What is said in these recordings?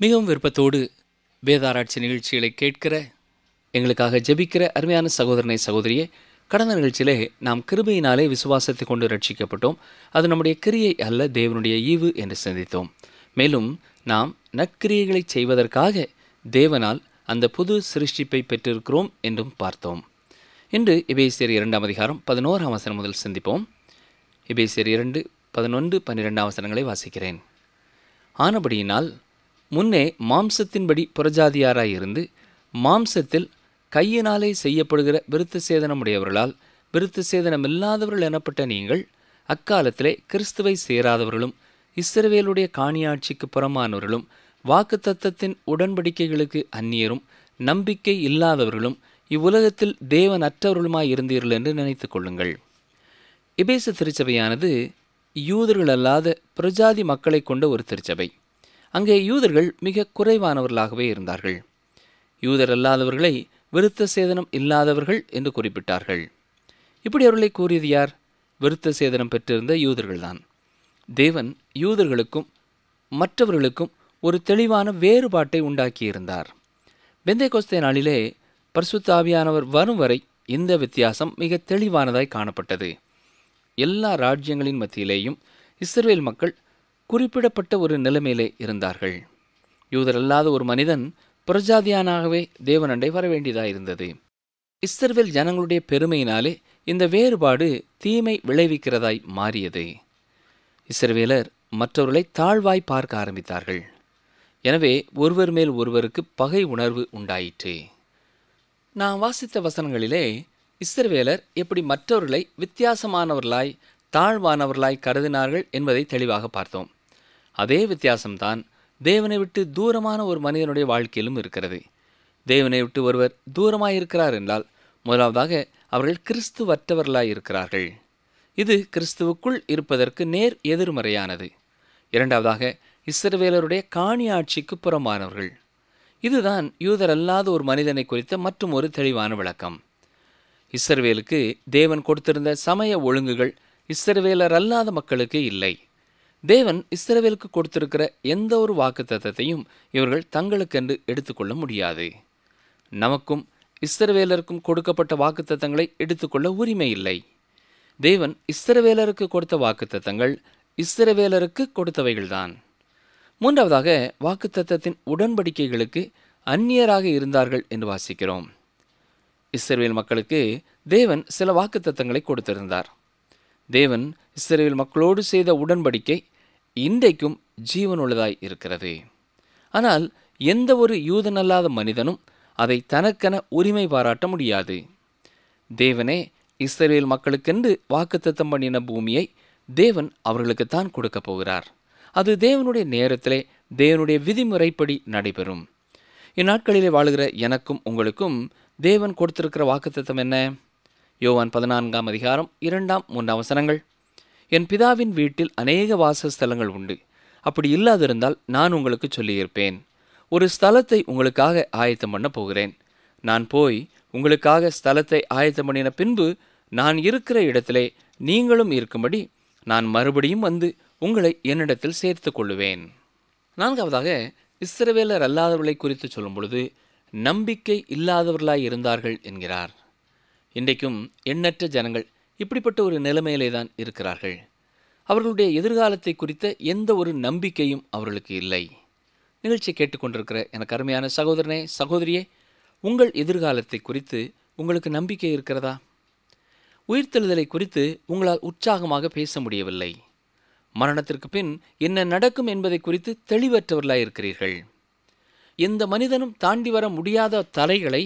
மிகவும் விருப்பத்தோடு வேதாராய்ச்சி நிகழ்ச்சிகளை கேட்கிற, எங்களுக்காக ஜெபிக்கிற அருமையான சகோதரனை சகோதரியே, கடந்த நிகழ்ச்சியிலே நாம் கிருபையினாலே விசுவாசத்தை கொண்டு ரட்சிக்கப்பட்டோம். அது நம்முடைய கிரியை அல்ல, தேவனுடைய ஈவு என்று சிந்தித்தோம். மேலும் நாம் நற்கிரியைகளை செய்வதற்காக தேவனால் அந்த புது சிருஷ்டிப்பை பெற்றிருக்கிறோம் என்றும் பார்த்தோம். இன்று எபேசியர் 2 அதிகாரம் 11 வசனம் முதல் சிந்திப்போம். எபேசியர் 2, 11, 12 வசனங்களை வாசிக்கிறேன். ஆனபடியினால் முன்னே மாம்சத்தின்படி புறஜாதியாராயிருந்து மாம்சத்தில் கையினாலே செய்யப்படுகிற விருத்த சேதனமுடையவர்களால் விருத்த சேதனமில்லாதவர்கள் எனப்பட்ட நீங்கள் அக்காலத்திலே கிறிஸ்துவை சேராதவர்களும் இஸ்ரவேலுடைய காணியாட்சிக்கு புறமானவர்களும் வாக்குத்தத்தத்தின் உடன்படிக்கைகளுக்கு அந்நியரும் நம்பிக்கை இல்லாதவர்களும் இவ்வுலகத்தில் தேவன் அற்றவர்களுமாய் இருந்தீர்கள் என்று நினைத்துக் கொள்ளுங்கள். எபேசு திருச்சபையானது யூதர்கள் அல்லாத பிரஜாதி மக்களை கொண்ட ஒரு திருச்சபை. அங்கே யூதர்கள் மிக குறைவானவர்களாகவே இருந்தார்கள். யூதர் அல்லாதவர்களை விருத்த சேதனம் இல்லாதவர்கள் என்று குறிப்பிட்டார்கள். இப்படி அவர்களை கூறியது யார்? விருத்த சேதனம் பெற்றிருந்த யூதர்கள்தான். தேவன் யூதர்களுக்கும் மற்றவர்களுக்கும் ஒரு தெளிவான வேறுபாட்டை உண்டாக்கியிருந்தார். பெந்தேகோஸ்தே நாளிலே பரிசுத்த ஆவியானவர் வரும் வரை இந்த வித்தியாசம் மிக தெளிவானதாய் காணப்பட்டது. எல்லா ராஜ்யங்களின் மத்தியிலேயும் இஸ்ரவேல் மக்கள் குறிப்பிடப்பட்ட ஒரு நிலைமையிலே இருந்தார்கள். யூதர் அல்லாத ஒரு மனிதன் புறஜாதியானாகவே தேவனண்டை வரவேண்டியதாயிருந்தது. இஸ்ரவேல் ஜனங்களுடைய பெருமையினாலே இந்த வேறுபாடு தீமை விளைவிக்கிறதாய் மாறியது. இஸ்ரவேலர் மற்றவர்களை தாழ்வாய் பார்க்க ஆரம்பித்தார்கள். எனவே ஒருவர் மேல் ஒருவருக்கு பகை உணர்வு உண்டாயிற்று. நான் வாசித்த வசனங்களிலே இஸ்ரவேலர் எப்படி மற்றவர்களை வித்தியாசமானவர்களாய் தாழ்வானவர்களாய் கருதினார்கள் என்பதை தெளிவாக பார்த்தோம். அதே வித்தியாசம்தான் தேவனை விட்டு தூரமான ஒரு மனிதனுடைய வாழ்க்கையிலும் இருக்கிறது. தேவனை விட்டு ஒருவர் தூரமாயிருக்கிறார் என்றால் முதலாவதாக அவர்கள் கிறிஸ்துவற்றவர்களாய் இருக்கிறார்கள். இது கிறிஸ்துவுக்குள் இருப்பதற்கு நேர் எதிர்மறையானது. இரண்டாவதாக இஸ்ரவேலருடைய காணியாட்சிக்கு புறமானவர்கள். இதுதான் யூதர் அல்லாத ஒரு மனிதனை குறித்த மற்றும் ஒரு தெளிவான விளக்கம். இஸ்ரவேலுக்கு தேவன் கொடுத்திருந்த சமய ஒழுங்குகள் இஸ்ரவேலர் அல்லாத மக்களுக்கு இல்லை. தேவன் இஸ்ரவேலுக்கு கொடுத்திருக்கிற எந்த ஒரு வாக்குத்தத்தத்தையும் இவர்கள் தங்களுக்கென்று எடுத்துக்கொள்ள முடியாது. நமக்கும் இஸ்ரவேலருக்கும் கொடுக்கப்பட்ட வாக்குத்தத்தங்களை எடுத்துக்கொள்ள உரிமை இல்லை. தேவன் இஸ்ரவேலருக்கு கொடுத்த வாக்குத்தத்தங்கள் இஸ்ரவேலருக்கு கொடுத்தவைகள்தான். மூன்றாவதாக வாக்குத்தத்தத்தின் உடன்படிக்கைகளுக்கு அந்நியராக இருந்தார்கள் என்று வாசிக்கிறோம். இஸ்ரவேல் மக்களுக்கு தேவன் சில வாக்குத்தத்தங்களை கொடுத்திருந்தார். தேவன் இஸ்ரவேல் மக்களோடு செய்த உடன்படிக்கை இன்றைக்கும் ஜீவனுள்ளதாய் இருக்கிறது. ஆனால் எந்த ஒரு யூதனல்லாத மனிதனும் அதை தனக்கென உரிமை பாராட்ட முடியாது. தேவனே இஸ்ரவேல் மக்களுக்கென்று வாக்குத்தத்தம் பண்ணின பூமியை தேவன் அவர்களுக்குத்தான் கொடுக்க போகிறார். அது தேவனுடைய நேரத்திலே தேவனுடைய விதிமுறைப்படி நடைபெறும். இந்நாட்களிலே வாழுகிற எனக்கும் உங்களுக்கும் தேவன் கொடுத்திருக்கிற வாக்குத்தத்தம் என்ன? யோவான் 14 அதிகாரம் 2, 3 வசனங்கள். என் பிதாவின் வீட்டில் அநேக வாசஸ்தலங்கள் உண்டு. அப்படி இல்லாதிருந்தால் நான் உங்களுக்கு சொல்லியிருப்பேன். ஒரு ஸ்தலத்தை உங்களுக்காக ஆயத்தம் பண்ண போகிறேன். நான் போய் உங்களுக்காக ஸ்தலத்தை ஆயத்தம் பண்ணின பின்பு நான் இருக்கிற இடத்திலே நீங்களும் இருக்கும்படி நான் மறுபடியும் வந்து உங்களை என்னிடத்தில் சேர்த்து கொள்ளுவேன். நான்காவதாக இஸ்ரவேலர் அல்லாதவர்களை குறித்து சொல்லும் பொழுது நம்பிக்கை இல்லாதவர்களாய் இருந்தார்கள் என்கிறார். இன்றைக்கும் எண்ணற்ற ஜனங்கள் இப்படிப்பட்ட ஒரு நிலைமையிலே தான் இருக்கிறார்கள். அவர்களுடைய எதிர்காலத்தை குறித்த எந்த ஒரு நம்பிக்கையும் அவர்களுக்கு இல்லை. நிகழ்ச்சியை கேட்டுக்கொண்டிருக்கிற எனக்கு அருமையான சகோதரனே சகோதரியே, உங்கள் எதிர்காலத்தை குறித்து உங்களுக்கு நம்பிக்கை இருக்கிறதா? உயிர்த்தெழுதலை குறித்து உங்களால் உற்சாகமாக பேச முடியவில்லை. மரணத்திற்கு பின் என்ன நடக்கும் என்பதை குறித்து தெளிவற்றவர்களாய் இருக்கிறீர்கள். எந்த மனிதனும் தாண்டி வர முடியாத தலைகளை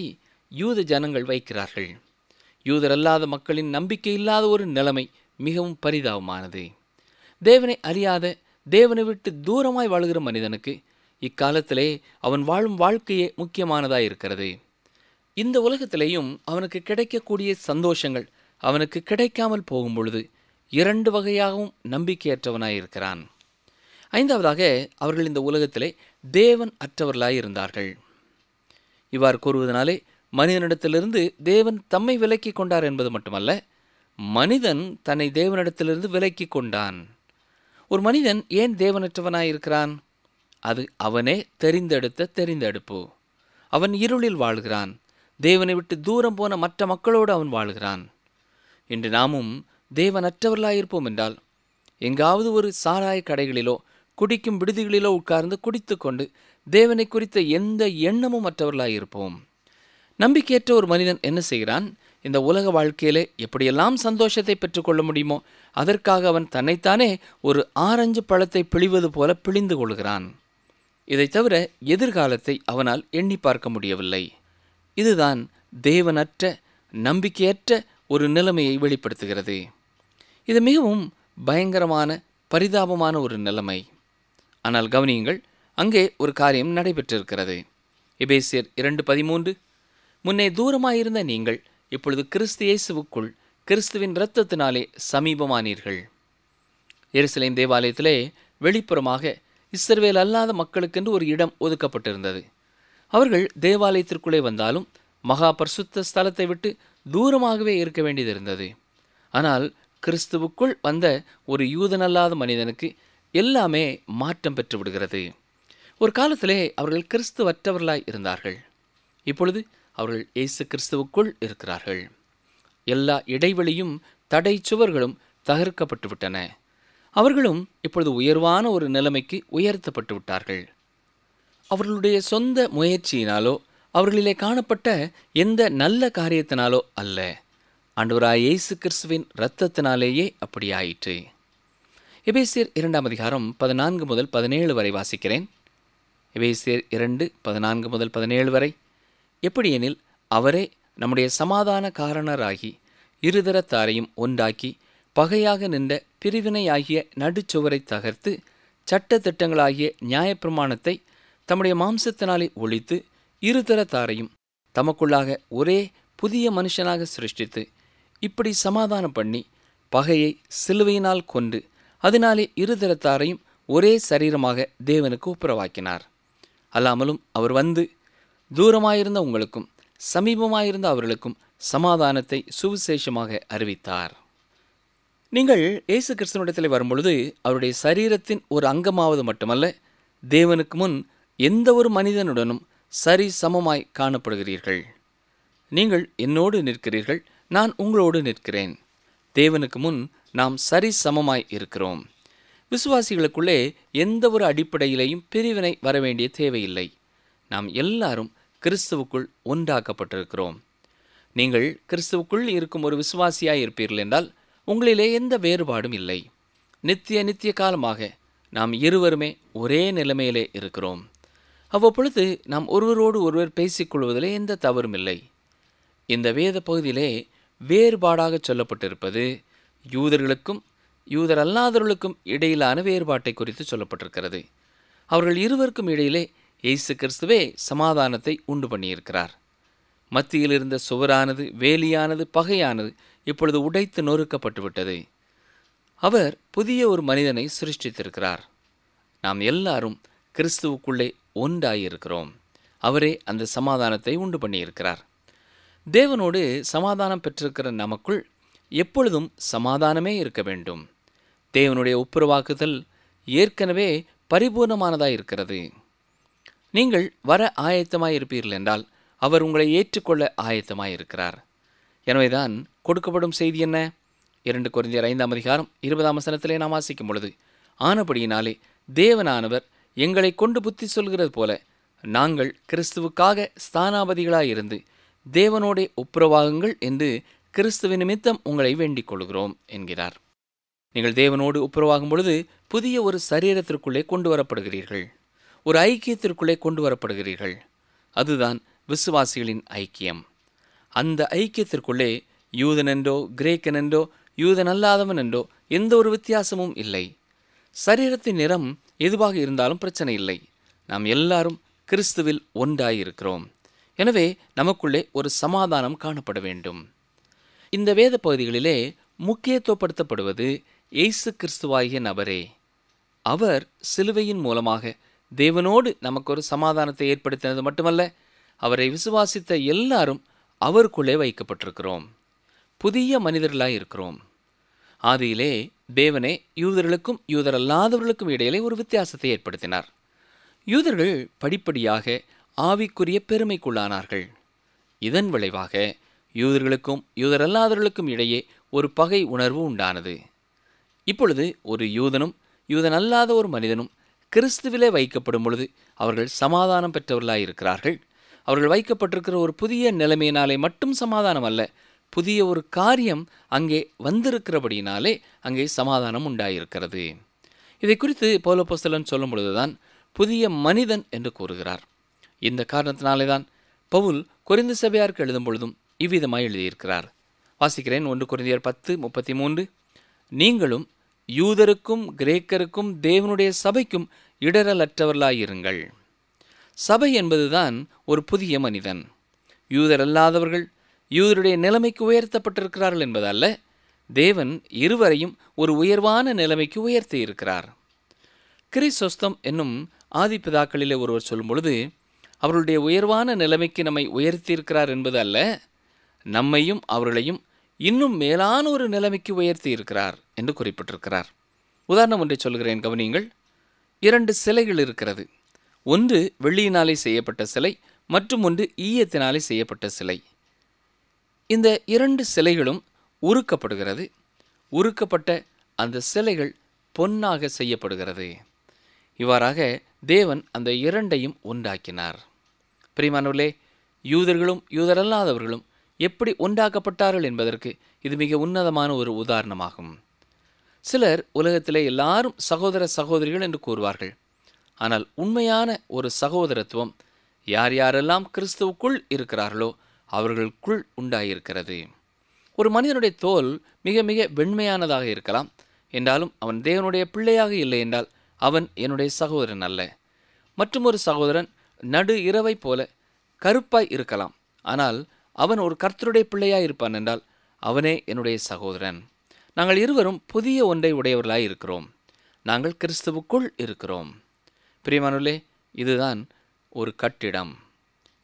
யூத ஜனங்கள் வைக்கிறார்கள். யூதர் அல்லாத மக்களின் நம்பிக்கை இல்லாத ஒரு நிலைமை மிகவும் பரிதாபமானது. தேவனை அறியாத, தேவனை விட்டு தூரமாய் வாழுகிற மனிதனுக்கு இக்காலத்திலே அவன் வாழும் வாழ்க்கையே முக்கியமானதாய் இருக்கிறது. இந்த உலகத்திலேயும் அவனுக்கு கிடைக்கக்கூடிய சந்தோஷங்கள் அவனுக்கு கிடைக்காமல் போகும் பொழுது 2 வகையாகவும் நம்பிக்கையற்றவனாயிருக்கிறான். ஐந்தாவதாக அவர்கள் இந்த உலகத்திலே தேவன் அற்றவர்களாய் இருந்தார்கள். இவ்வாறு கூறுவதனாலே மனிதனிடத்திலிருந்து தேவன் தம்மை விலக்கி கொண்டார் என்பது மட்டுமல்ல, மனிதன் தன்னை தேவனிடத்திலிருந்து விலக்கி கொண்டான். ஒரு மனிதன் ஏன் தேவனற்றவனாயிருக்கிறான்? அது அவனே தெரிந்தெடுத்த தெரிந்தெடுப்பு. அவன் இருளில் வாழ்கிறான். தேவனை விட்டு தூரம் போன மற்ற மக்களோடு அவன் வாழ்கிறான். இன்று நாமும் தேவனற்றவர்களாயிருப்போம் என்றால், எங்காவது ஒரு சாராய கடைகளிலோ குடிக்கும் விடுதிகளிலோ உட்கார்ந்து குடித்து கொண்டு தேவனை குறித்த எந்த எண்ணமும் மற்றவர்களாயிருப்போம். நம்பிக்கையற்ற ஒரு மனிதன் என்ன செய்கிறான்? இந்த உலக வாழ்க்கையிலே எப்படியெல்லாம் சந்தோஷத்தை பெற்றுக்கொள்ள முடியுமோ அதற்காக அவன் தன்னைத்தானே ஒரு ஆரஞ்சு பழத்தை பிழிவது போல பிழிந்து கொள்கிறான். இதை தவிர எதிர்காலத்தை அவனால் எண்ணி பார்க்க முடியவில்லை. இதுதான் தேவனற்ற, நம்பிக்கையற்ற ஒரு நிலைமையை வெளிப்படுத்துகிறது. இது மிகவும் பயங்கரமான, பரிதாபமான ஒரு நிலைமை. ஆனால் கவனியுங்கள், அங்கே ஒரு காரியம் நடைபெற்றிருக்கிறது. எபேசியர் 2:13, முன்னே தூரமாயிருந்த நீங்கள் இப்பொழுது கிறிஸ்து இயேசுவுக்குள் கிறிஸ்துவின் இரத்தத்தினாலே சமீபமானீர்கள். எருசலேம் தேவாலயத்திலே வெளிப்புறமாக இஸ்ரவேல் அல்லாத மக்களுக்கென்று ஒரு இடம் ஒதுக்கப்பட்டிருந்தது. அவர்கள் தேவாலயத்திற்குள்ளே வந்தாலும் மகா பரிசுத்த ஸ்தலத்தை விட்டு தூரமாகவே இருக்க வேண்டியது இருந்தது. ஆனால் கிறிஸ்துவுக்குள் வந்த ஒரு யூதனல்லாத மனிதனுக்கு எல்லாமே மாற்றம் பெற்று விடுகிறது. ஒரு காலத்திலே அவர்கள் கிறிஸ்துவற்றவர்களாய் இருந்தார்கள். இப்பொழுது அவர்கள் இயேசு கிறிஸ்துவுக்குள் இருக்கிறார்கள். எல்லா இடைவெளியும் தடை சுவர்களும் தகர்க்கப்பட்டு விட்டன. அவர்களும் இப்பொழுது உயர்வான ஒரு நிலைமைக்கு உயர்த்தப்பட்டு விட்டார்கள். அவர்களுடைய சொந்த முயற்சியினாலோ அவர்களிலே காணப்பட்ட எந்த நல்ல காரியத்தினாலோ அல்ல, ஆண்டவராய் இயேசு கிறிஸ்துவின் இரத்தத்தினாலேயே அப்படியாயிற்று. எபேசியர் 2:14 முதல் 17 வரை வாசிக்கிறேன். எபேசியர் 2:14 முதல் 17 வரை. எப்படியெனில் அவரே நம்முடைய சமாதான காரணராகி இருதரத்தாரையும் ஒன்றாக்கி பகையாக நின்ற பிரிவினையாகிய நடுச்சுவரை தகர்த்து சட்ட திட்டங்களாகிய நியாயப்பிரமாணத்தை தம்முடைய மாம்சத்தினாலே ஒழித்து இருதரத்தாரையும் தமக்குள்ளாக ஒரே புதிய மனுஷனாக சிருஷ்டித்து இப்படி சமாதானம் பண்ணி பகையை சிலுவையினால் கொண்டு அதனாலே இருதரத்தாரையும் ஒரே சரீரமாக தேவனுக்கு ஒப்புரவாக்கினார். அல்லாமலும் அவர் வந்து தூரமாயிருந்த உங்களுக்கும் சமீபமாயிருந்த அவர்களுக்கும் சமாதானத்தை சுவிசேஷமாக அறிவித்தார். நீங்கள் இயேசு கிறிஸ்துவினிடத்தில் வரும்பொழுது அவருடைய சரீரத்தின் ஒரு அங்கமாவது மட்டுமல்ல, தேவனுக்கு முன் எந்த ஒரு மனிதனுடனும் சரி சமமாய் காணப்படுகிறீர்கள். நீங்கள் என்னோடு நிற்கிறீர்கள், நான் உங்களோடு நிற்கிறேன். தேவனுக்கு முன் நாம் சரி சமமாய் இருக்கிறோம். விசுவாசிகளுக்குள்ளே எந்த ஒரு அடிப்படையிலேயும் பிரிவினை வரவேண்டிய தேவையில்லை. நாம் எல்லாரும் கிறிஸ்துவுக்குள் ஒன்றாக்கப்பட்டிருக்கிறோம். நீங்கள் கிறிஸ்துவுக்குள் இருக்கும் ஒரு விசுவாசியாய் இருப்பீர்கள் என்றால் உங்களிலே எந்த வேறுபாடும் இல்லை. நித்திய காலமாக நாம் இருவருமே ஒரே நிலைமையிலே இருக்கிறோம். அவ்வப்பொழுது நாம் ஒருவரோடு ஒருவர் பேசிக்கொள்வதிலே எந்த தவறும் இல்லை. இந்த வேத பகுதியிலே வேறுபாடாக சொல்லப்பட்டிருப்பது யூதர்களுக்கும் யூதர் அல்லாதவர்களுக்கும் இடையிலான வேறுபாட்டை குறித்து சொல்லப்பட்டிருக்கிறது. அவர்கள் இருவருக்கும் இடையிலே இயேசு கிறிஸ்துவே சமாதானத்தை உண்டு பண்ணியிருக்கிறார். மத்தியில் இருந்த சுவரானது, வேலியானது, பகையானது இப்பொழுது உடைத்து நொறுக்கப்பட்டு விட்டது. அவர் புதிய ஒரு மனிதனை சிருஷ்டித்திருக்கிறார். நாம் எல்லாரும் கிறிஸ்துவுக்குள்ளே ஒன்றாயிருக்கிறோம். அவரே அந்த சமாதானத்தை உண்டு பண்ணியிருக்கிறார். தேவனோடு சமாதானம் பெற்றிருக்கிற நமக்குள் எப்பொழுதும் சமாதானமே இருக்க வேண்டும். தேவனுடைய ஒப்புரவாக்குதல் ஏற்கனவே பரிபூர்ணமானதாக இருக்கிறது. நீங்கள் வர ஆயத்தமாயிருப்பீர்கள் என்றால் அவர் உங்களை ஏற்றுக்கொள்ள ஆயத்தமாயிருக்கிறார். எனவேதான் கொடுக்கப்படும் செய்தி என்ன? 2 கொரிந்தியர் 5:20 நாம் வாசிக்கும் பொழுது, ஆனபடியினாலே தேவனானவர் எங்களை கொண்டு புத்தி சொல்கிறது போல நாங்கள் கிறிஸ்துவுக்காக ஸ்தானாபதிகளாயிருந்து தேவனோடே ஒப்புரவாகுங்கள் என்று கிறிஸ்துவின் நிமித்தம் உங்களை வேண்டிக் கொள்கிறோம் என்கிறார். நீங்கள் தேவனோடு ஒப்புரவாகும் பொழுது புதிய ஒரு சரீரத்திற்குள்ளே கொண்டு வரப்படுகிறீர்கள். ஒரு ஐக்கியத்திற்குள்ளே கொண்டு வரப்படுகிறீர்கள். அதுதான் விசுவாசிகளின் ஐக்கியம். அந்த ஐக்கியத்திற்குள்ளே யூதன் என்றோ கிரேக்கன் என்றோ யூதன் அல்லாதவன் என்றோ எந்த ஒரு வித்தியாசமும் இல்லை. சரீரத்தின் நிறம் எதுவாக இருந்தாலும் பிரச்சனை இல்லை. நாம் எல்லாரும் கிறிஸ்துவில் ஒன்றாயிருக்கிறோம். எனவே நமக்குள்ளே ஒரு சமாதானம் காணப்பட வேண்டும். இந்த வேத பகுதிகளிலே முக்கியத்துவப்படுத்தப்படுவது இயேசு கிறிஸ்துவாகிய நபரே. அவர் சிலுவையின் மூலமாக தேவனோடு நமக்கு ஒரு சமாதானத்தை ஏற்படுத்தினது மட்டுமல்ல, அவரை விசுவாசித்த எல்லாரும் அவருக்குள்ளே வைக்கப்பட்டிருக்கிறோம். புதிய மனிதர்களாய் இருக்கிறோம். ஆதியிலே தேவனே யூதர்களுக்கும் யூதர் அல்லாதவர்களுக்கும் இடையிலே ஒரு வித்தியாசத்தை ஏற்படுத்தினார். யூதர்கள் படிப்படியாக ஆவிக்குரிய பெருமைக்குள்ளானார்கள். இதன் விளைவாக யூதர்களுக்கும் யூதரல்லாதவர்களுக்கும் இடையே ஒரு பகை உணர்வு உண்டானது. இப்பொழுது ஒரு யூதனும் யூதனல்லாத ஒரு மனிதனும் கிறிஸ்துவிலே வைக்கப்படும் பொழுது அவர்கள் சமாதானம் பெற்றவர்களாயிருக்கிறார்கள். அவர்கள் வைக்கப்பட்டிருக்கிற ஒரு புதிய நிலைமையினாலே மட்டும் சமாதானம் அல்ல, புதிய ஒரு காரியம் அங்கே வந்திருக்கிறபடியினாலே அங்கே சமாதானம் உண்டாயிருக்கிறது. இதை குறித்து பவுல் அப்போஸ்தலன் சொல்லும் பொழுதுதான் புதிய மனிதன் என்று கூறுகிறார். இந்த காரணத்தினாலே தான் பவுல் கொரிந்து சபையாருக்கு எழுதும் பொழுதும் இவ்விதமாய் எழுதியிருக்கிறார். வாசிக்கிறேன். 1 கொரிந்தியர் 10:33. நீங்களும் யூதருக்கும் கிரேக்கருக்கும் தேவனுடைய சபைக்கும் இடரலற்றவர்களாயிருங்கள். சபை என்பதுதான் ஒரு புதிய மனிதன். யூதர் அல்லாதவர்கள் யூதருடைய நிலைமைக்கு உயர்த்தப்பட்டிருக்கிறார்கள் என்பதல்ல, தேவன் இருவரையும் ஒரு உயர்வான நிலைமைக்கு உயர்த்தி இருக்கிறார். கிறிஸ்தோஸ்தம் என்னும் ஆதிபிதாக்களிலே ஒருவர் சொல்லும் பொழுது அவர்களுடைய உயர்வான நிலைமைக்கு நம்மை உயர்த்தியிருக்கிறார் என்பது அல்ல, நம்மையும் அவர்களையும் இன்னும் மேலான ஒரு நிலைமைக்கு உயர்த்தி இருக்கிறார் என்று குறிப்பிட்டிருக்கிறார். உதாரணம் ஒன்றை சொல்கிறேன், கவனியுங்கள். 2 சிலைகள் இருக்கிறது. ஒன்று வெள்ளியினாலே செய்யப்பட்ட சிலை, மற்றும் ஒன்று ஈயத்தினாலே செய்யப்பட்ட சிலை. இந்த 2 சிலைகளும் உருக்கப்படுகிறது. உருக்கப்பட்ட அந்த சிலைகள் பொன்னாக செய்யப்படுகிறது. இவ்வாறாக தேவன் அந்த 2ஐயும் ஒன்றாக்கினார். பிரியமானவர்களே, யூதர்களும் யூதரல்லாதவர்களும் எப்படி ஒன்றாக்கப்பட்டார்கள் என்பதற்கு இது மிக உன்னதமான ஒரு உதாரணமாகும். சிலர் உலகத்திலே எல்லாரும் சகோதர சகோதரிகள் என்று கூறுவார்கள். ஆனால் உண்மையான ஒரு சகோதரத்துவம் யார் யாரெல்லாம் கிறிஸ்துவுக்குள் இருக்கிறார்களோ அவர்களுக்குள் உண்டாயிருக்கிறது. ஒரு மனிதனுடைய தோல் மிக மிக வெண்மையானதாக இருக்கலாம், என்றாலும் அவன் தேவனுடைய பிள்ளையாக இல்லை என்றால் அவன் என்னுடைய சகோதரன் அல்ல. மற்றும் ஒரு சகோதரன் நடு இரவை போல கருப்பாய் இருக்கலாம், ஆனால் அவன் ஒரு கர்த்தருடைய பிள்ளையாய் இருப்பான் என்றால் அவனே என்னுடைய சகோதரன். நாங்கள் இருவரும் புதிய ஒன்றை உடையவர்களாய் இருக்கிறோம். நாங்கள் கிறிஸ்துவுக்குள் இருக்கிறோம். பிரியமானவர்களே, இதுதான் ஒரு கட்டிடம்.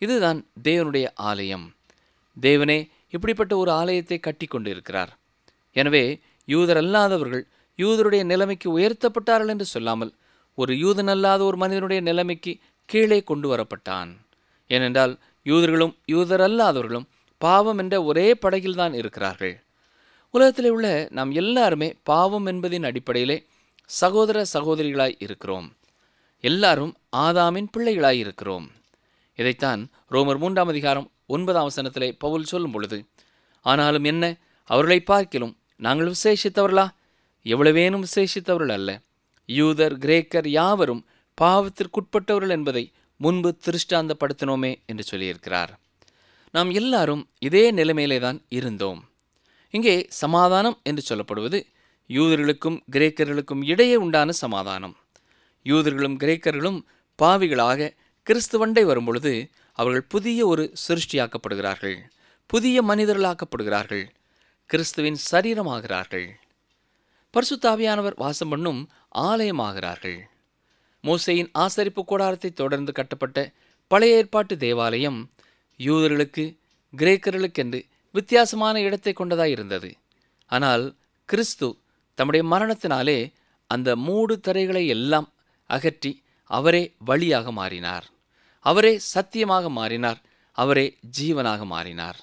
இதுதான் தேவனுடைய ஆலயம். தேவனே இப்படிப்பட்ட ஒரு ஆலயத்தை கட்டி கொண்டு இருக்கிறார். எனவே யூதர் அல்லாதவர்கள் யூதருடைய நிலைமைக்கு உயர்த்தப்பட்டார்கள் என்று சொல்லாமல் ஒரு யூதன் அல்லாத ஒரு மனிதனுடைய நிலைமைக்கு கீழே கொண்டு வரப்பட்டான். ஏனென்றால் யூதர்களும் யூதர் அல்லாதவர்களும் பாவம் என்ற ஒரே படகில்தான் இருக்கிறார்கள். உலகத்தில் உள்ள நாம் எல்லாருமே பாவம் என்பதின் அடிப்படையிலே சகோதர சகோதரிகளாய் இருக்கிறோம். எல்லாரும் ஆதாமின் பிள்ளைகளாய் இருக்கிறோம். இதைத்தான் ரோமர் 3:9 பவுல் சொல்லும் பொழுது, ஆனாலும் என்ன, அவர்களை பார்க்கிலும் நாங்கள் விசேஷித்தவர்களா? எவ்வளவேனும் விசேஷித்தவர்கள் அல்ல. யூதர் கிரேக்கர் யாவரும் பாவத்திற்குட்பட்டவர்கள் என்பதை முன்பு திருஷ்டாந்தப்படுத்தினோமே என்று சொல்லியிருக்கிறார். நாம் எல்லாரும் இதே நிலைமையிலே தான் இருந்தோம். இங்கே சமாதானம் என்று சொல்லப்படுவது யூதர்களுக்கும் கிரேக்கர்களுக்கும் இடையே உண்டான சமாதானம். யூதர்களும் கிரேக்கர்களும் பாவிகளாக கிறிஸ்துவண்டை வரும்பொழுது அவர்கள் புதிய ஒரு சிருஷ்டியாக்கப்படுகிறார்கள், புதிய மனிதர்களாக்கப்படுகிறார்கள், கிறிஸ்துவின் சரீரமாகிறார்கள், பரிசுத்த ஆவியானவர் வாசம் பண்ணும் ஆலயமாகிறார்கள். மோசேயின் ஆசரிப்பு கூடாரத்தை தொடர்ந்து கட்டப்பட்ட பழைய ஏற்பாட்டு தேவாலயம் யூதர்களுக்கு கிரேக்கர்களுக்கென்று வித்தியாசமான இடத்தை கொண்டதாய் இருந்தது. ஆனால் கிறிஸ்து தம்முடைய மரணத்தினாலே அந்த மூடு தரைகளை எல்லாம் அகற்றி அவரே வழியாக மாறினார், அவரே சத்தியமாக மாறினார், அவரே ஜீவனாக மாறினார்.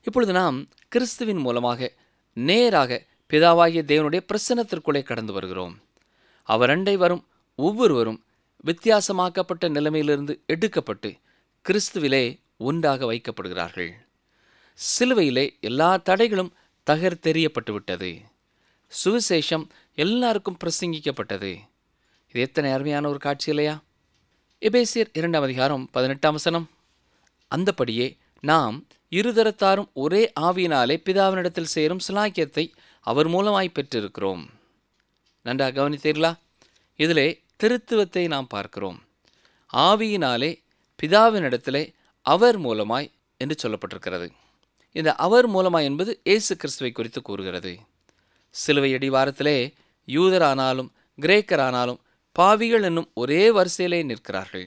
இப்பொழுது நாம் கிறிஸ்துவின் மூலமாக நேராக பிதாவாகிய தேவனுடைய பிரசன்னத்திற்குள்ளே கடந்து வருகிறோம். அவர் அண்டை வரும் ஒவ்வொருவரும் வித்தியாசமாக்கப்பட்ட நிலைமையிலிருந்து எடுக்கப்பட்டு கிறிஸ்துவிலே ஒன்றாக வைக்கப்படுகிறார்கள். சிலுவையிலே எல்லா தடைகளும் தகர்த்தெறியப்பட்டு விட்டது. சுவிசேஷம் எல்லாருக்கும் பிரசங்கிக்கப்பட்டது. இது எத்தனை அருமையான ஒரு காட்சி இல்லையா? எபேசியர் 2:18 அந்தபடியே நாம் இருதரத்தாரும் ஒரே ஆவியினாலே பிதாவினிடத்தில் சேரும் சிலாக்கியத்தை அவர் மூலமாய் பெற்றிருக்கிறோம். நன்றாக கவனித்தீர்களா? இதிலே திருத்துவத்தை நாம் பார்க்கிறோம். ஆவியினாலே பிதாவினிடத்திலே அவர் மூலமாய் என்று சொல்லப்பட்டிருக்கிறது. இந்த அவர் மூலமாய் என்பது இயேசு கிறிஸ்துவை குறித்து கூறுகிறது. சிலுவை அடிவாரத்திலே யூதரானாலும் கிரேக்கரானாலும் பாவிகள் என்னும் ஒரே வரிசையிலே நிற்கிறார்கள்.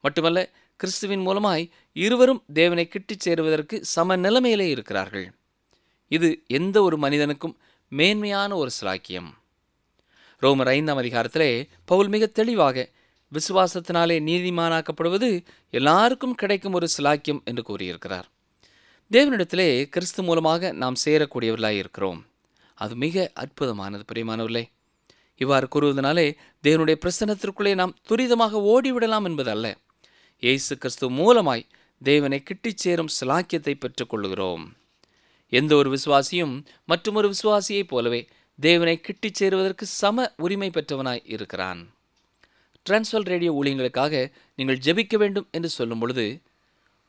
மட்டுமல்ல, கிறிஸ்துவின் மூலமாய் இருவரும் தேவனை கிட்டிச் சேருவதற்கு சம நிலைமையிலே இருக்கிறார்கள். இது எந்த ஒரு மனிதனுக்கும் மேன்மையான ஒரு சிலாக்கியம். ரோமர் 5 பவுல் மிக தெளிவாக விசுவாசத்தினாலே நீதிமானாக்கப்படுவது எல்லாருக்கும் கிடைக்கும் ஒரு சிலாக்கியம் என்று கூறியிருக்கிறார். தேவனிடத்திலே கிறிஸ்து மூலமாக நாம் சேரக்கூடியவர்களாய் இருக்கிறோம். அது மிக அற்புதமானது பிரியமானவர்களே. இவ்வாறு கூறுவதனாலே தேவனுடைய பிரசன்னத்திற்குள்ளே நாம் துரிதமாக ஓடிவிடலாம் என்பதல்ல. இயேசு கிறிஸ்து மூலமாய் தேவனை கிட்டிச் சேரும் சிலாக்கியத்தை பெற்றுக் கொள்ளுகிறோம். எந்த ஒரு விசுவாசியும் மற்றொரு விசுவாசியைப் போலவே தேவனை கிட்டிச் சேருவதற்கு சம உரிமை பெற்றவனாய் இருக்கிறான். டிரான்ஸ்வர்ல்ட் ரேடியோ ஊழியங்களுக்காக நீங்கள் ஜெபிக்க வேண்டும் என்று சொல்லும் பொழுது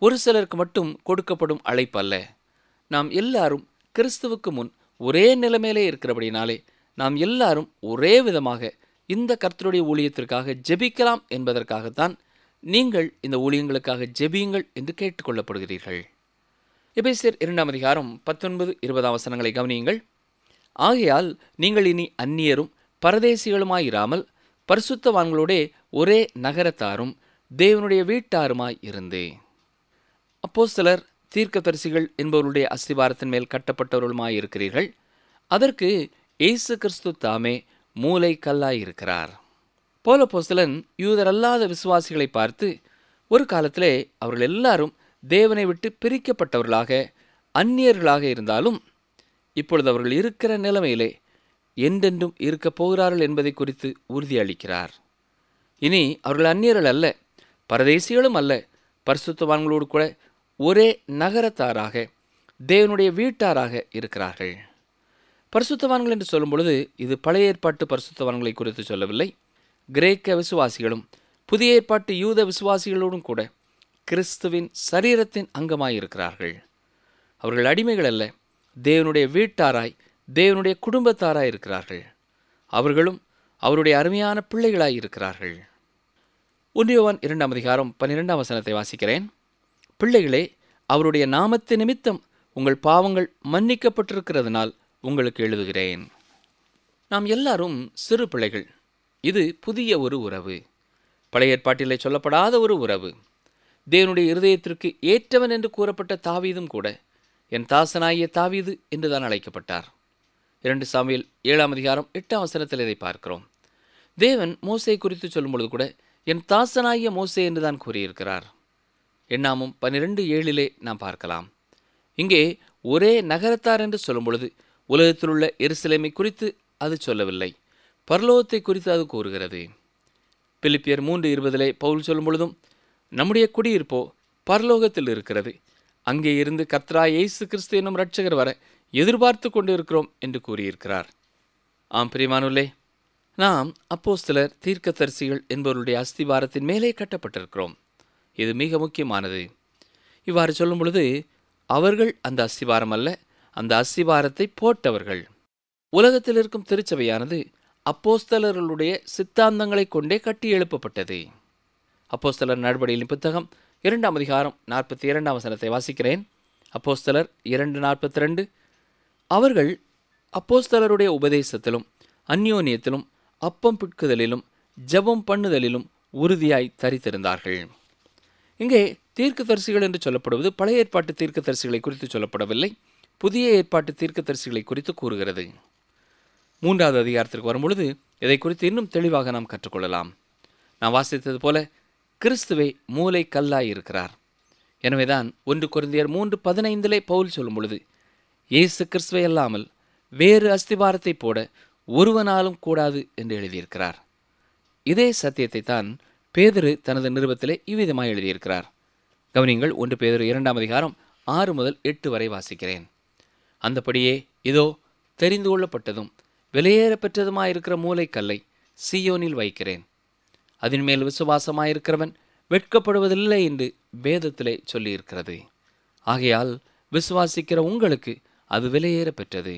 ஒரு சிலருக்கு மட்டும் கொடுக்கப்படும் அழைப்பு அல்ல. நாம் எல்லாரும் கிறிஸ்துவுக்கு முன் ஒரே நிலைமையிலே இருக்கிறபடினாலே நாம் எல்லாரும் ஒரே விதமாக இந்த கர்த்தருடைய ஊழியத்திற்காக ஜெபிக்கலாம் என்பதற்காகத்தான் நீங்கள் இந்த ஊழியங்களுக்காக ஜெபியுங்கள் என்று கேட்டுக்கொள்ளப்படுகிறீர்கள். எபேசியர் 2:19-20 வசனங்களை கவனியுங்கள். ஆகையால் நீங்கள் இனி அந்நியரும் பரதேசிகளுமாயிராமல் பரிசுத்தவான்களோடே ஒரே நகரத்தாரும் தேவனுடைய வீட்டாருமாய் இருந்து. அப்போஸ்தலர், தீர்க்கதரிசிகள் என்பவருடைய அஸ்திபாரத்தின் மேல் கட்டப்பட்டவர்களுமாயிருக்கிறீர்கள். அதற்கு இயேசு கிறிஸ்து தாமே மூலை கல்லாயிருக்கிறார். பவுல் அப்போஸ்தலன் யூதரல்லாத விசுவாசிகளை பார்த்து, ஒரு காலத்திலே அவர்கள் எல்லாரும் தேவனை விட்டு பிரிக்கப்பட்டவர்களாக அந்நியர்களாக இருந்தாலும் இப்பொழுது அவர்கள் இருக்கிற நிலைமையிலே என்றென்றும் இருக்கப் போகிறார்கள் என்பதை குறித்து உறுதியளிக்கிறார். இனி அவர்கள் அந்நியர்கள் அல்ல, பரதேசிகளும் அல்ல, பரிசுத்தவான்களோடு கூட ஒரே நகரத்தாராக தேவனுடைய வீட்டாராக இருக்கிறார்கள். பரிசுத்தவான்கள் என்று சொல்லும் பொழுது இது பழைய ஏற்பாட்டு பரிசுத்தவான்களை குறித்து சொல்லவில்லை. கிரேக்க விசுவாசிகளும் புதிய ஏற்பாட்டு யூத விசுவாசிகளோடும் கூட கிறிஸ்துவின் சரீரத்தின் அங்கமாயிருக்கிறார்கள். அவர்கள் அடிமைகள் அல்ல, தேவனுடைய வீட்டாராய் தேவனுடைய குடும்பத்தாராய் இருக்கிறார்கள். அவர்களும் அவருடைய அருமையான பிள்ளைகளாய் இருக்கிறார்கள். 1 யோவான் 2:12 வாசிக்கிறேன். பிள்ளைகளே, அவருடைய நாமத்து நிமித்தம் உங்கள் பாவங்கள் மன்னிக்கப்பட்டிருக்கிறதுனால் உங்களுக்கு எழுதுகிறேன். நாம் எல்லாரும் சிறு பிள்ளைகள். இது புதிய ஒரு உறவு, பழைய ஏற்பாட்டிலே சொல்லப்படாத ஒரு உறவு. தேவனுடைய இருதயத்திற்கு ஏற்றவன் என்று கூறப்பட்ட தாவீதும் கூட என் தாசனாகிய தாவீது என்றுதான் அழைக்கப்பட்டார். 2 சாமுவேல் 7:8 இதை பார்க்கிறோம். தேவன் மோசே குறித்து சொல்லும் பொழுது கூட என் தாசனாகிய மோசே என்றுதான் கூறியிருக்கிறார். எண்ணாமும் 12:7 நாம் பார்க்கலாம். இங்கே ஒரே நகரத்தார் என்று சொல்லும் பொழுது உலகத்தில் உள்ள எருசலேமை குறித்து அது சொல்லவில்லை, பரலோகத்தை குறித்து அது கூறுகிறது. பிலிப்பியர் 3:20 பவுல் சொல்லும் பொழுதும் நம்முடைய குடியிருப்போ பரலோகத்தில் இருக்கிறது, அங்கே இருந்து கர்த்தராகிய இயேசு கிறிஸ்து என்னும் இரட்சகர் வர எதிர்பார்த்து கொண்டு இருக்கிறோம் என்று கூறியிருக்கிறார். ஆம் பிரியமானவர்களே, நாம் அப்போஸ்தலர், தீர்க்கதரிசிகள் என்பவருடைய அஸ்திபாரத்தின் மேலே கட்டப்பட்டிருக்கிறோம். இது மிக முக்கியமானது. இவ்வாறு சொல்லும் பொழுது அவர்கள் அந்த அஸ்திபாரம் அல்ல, அந்த அஸ்திபாரத்தை போட்டவர்கள். உலகத்தில் இருக்கும் திருச்சபையானது அப்போஸ்தலர்களுடைய சித்தாந்தங்களை கொண்டே கட்டி எழுப்பப்பட்டது. அப்போஸ்தலர் நடபடிகளின் புத்தகம் 2:42 வாசிக்கிறேன். அப்போஸ்தலர் 2:42. அவர்கள் அப்போஸ்தலருடைய உபதேசத்திலும் அந்யோன்யத்திலும் அப்பம் பிட்குதலிலும் ஜெபம் பண்ணுதலிலும் உறுதியாய் தரித்திருந்தார்கள். இங்கே தீர்க்கதரிசிகள் என்று சொல்லப்படுவது பழைய ஏற்பாட்டு தீர்க்கதரிசிகளை குறித்து சொல்லப்படவில்லை, புதிய ஏற்பாட்டு தீர்க்கதரிசிகளை குறித்து கூறுகிறது. 3வது அதிகாரத்திற்கு வரும்பொழுது இதை குறித்து இன்னும் தெளிவாக நாம் கற்றுக்கொள்ளலாம். நான் வாசித்தது போல கிறிஸ்துவே மூலை கல்லாய் இருக்கிறார். எனவேதான் 1 கொரிந்தியர் 3:15 பவுல் சொல்லும் பொழுது இயேசு கிறிஸ்துவை அல்லாமல் வேறு அஸ்திபாரத்தை போட ஒருவனாலும் கூடாது என்று எழுதியிருக்கிறார். இதே சத்தியத்தை தான் பேதுரு தனது நிருபத்திலே இவ்விதமாய் எழுதியிருக்கிறார். கவனிங்கள், 1 பேதுரு 2:6-8 வாசிக்கிறேன். அந்தபடியே இதோ தெரிந்து கொள்ளப்பட்டதும் விலையேற பெற்றதுமாயிருக்கிற மூலைக்கல்லை சீயோனில் வைக்கிறேன், அதன் மேல் விசுவாசமாயிருக்கிறவன் வெட்கப்படுவதில்லை என்று வேதத்திலே சொல்லியிருக்கிறது. ஆகையால் விசுவாசிக்கிற உங்களுக்கு அது விலையேற பெற்றது.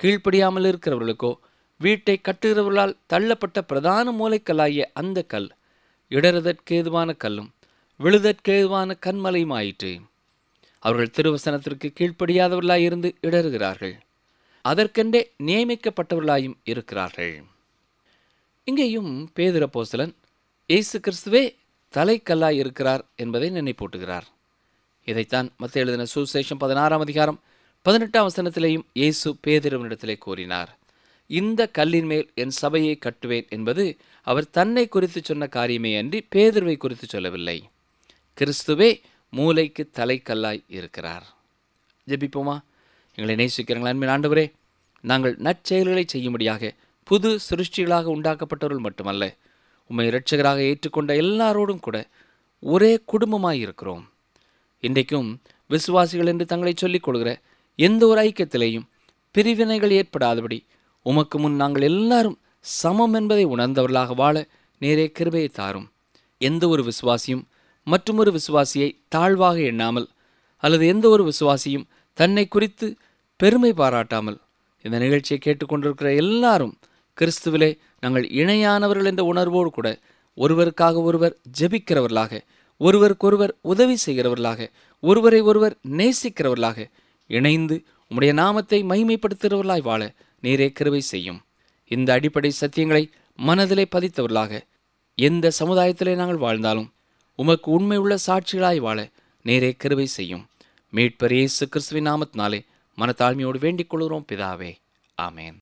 கீழ்ப்படியாமல் இருக்கிறவர்களுக்கோ வீட்டை கட்டுகிறவர்களால் தள்ளப்பட்ட பிரதான மூலைக்கல்லாகிய அந்த கல் இடறுதற்கேதுவான கல்லும் விழுதற்கேதுவான கண்மலையுமாயிற்று. அவர்கள் திருவசனத்திற்கு கீழ்ப்படியாதவர்களாயிருந்து இடறுகிறார்கள், அதற்கென்றே நியமிக்கப்பட்டவர்களாயும் இருக்கிறார்கள். இங்கேயும் பேதுரு அப்போஸ்தலன் இயேசு கிறிஸ்துவே தலைக்கல்லாய் இருக்கிறார் என்பதை நினைப்பூட்டுகிறார். இதைத்தான் மத்தேயு எழுதின சுவிசேஷம் 16:18 இயேசு பேதுருவினிடத்திலே கூறினார். இந்த கல்லின் மேல் என் சபையை கட்டுவேன் என்பது அவர் தன்னை குறித்து சொன்ன காரியமே அன்றி பேதுருவை குறித்து சொல்லவில்லை. கிறிஸ்துவே மூலைக்கு தலைக்கல்லாய் இருக்கிறார். ஜெபிப்போமா? எங்களை நேசிக்கிறீங்களா அன்பின் ஆண்டவரே, நாங்கள் நற்செயல்களை செய்யும்படியாக புது சிருஷ்டிகளாக உண்டாக்கப்பட்டவர்கள் மட்டுமல்ல, உம்மை இரட்சகராக ஏற்றுக்கொண்ட எல்லாரோடும் கூட ஒரே குடும்பமாய் இருக்கிறோம். இன்றைக்கும் விசுவாசிகள் என்று தங்களை சொல்லிக் கொள்கிற எந்த ஒரு ஐக்கியத்திலேயும் பிரிவினைகள் ஏற்படாதபடி உமக்கு முன் நாங்கள் எல்லாரும் சமம் என்பதை உணர்ந்தவர்களாக வாழ நேரே கிருபையை தாரும். எந்த ஒரு விசுவாசியும் மற்றொரு விசுவாசியை தாழ்வாக எண்ணாமல், அல்லது எந்த ஒரு விசுவாசியும் தன்னை குறித்து பெருமை பாராட்டாமல், இந்த நிகழ்ச்சியை கேட்டுக்கொண்டிருக்கிற எல்லாரும் கிறிஸ்துவிலே நாங்கள் இணையானவர்கள் என்ற உணர்வோடு கூட ஒருவருக்காக ஒருவர் ஜெபிக்கிறவர்களாக, ஒருவருக்கொருவர் உதவி செய்கிறவர்களாக, ஒருவரை ஒருவர் நேசிக்கிறவர்களாக இணைந்து உம்முடைய நாமத்தை மகிமைப்படுத்துகிறவர்களாய் வாழ நீரே கிருபை செய்யும். இந்த அடிப்படை சத்தியங்களை மனதிலே பதித்தவர்களாக எந்த சமுதாயத்திலே நாங்கள் வாழ்ந்தாலும் உமக்கு உண்மை உள்ள சாட்சிகளாய் வாழ நீரே கிருபை செய்யும். மீட்பர் இயேசு கிறிஸ்துவின் நாமத்தினாலே மனத்தாழ்மையோடு வேண்டிக் கொள்கிறோம் பிதாவே. ஆமேன்.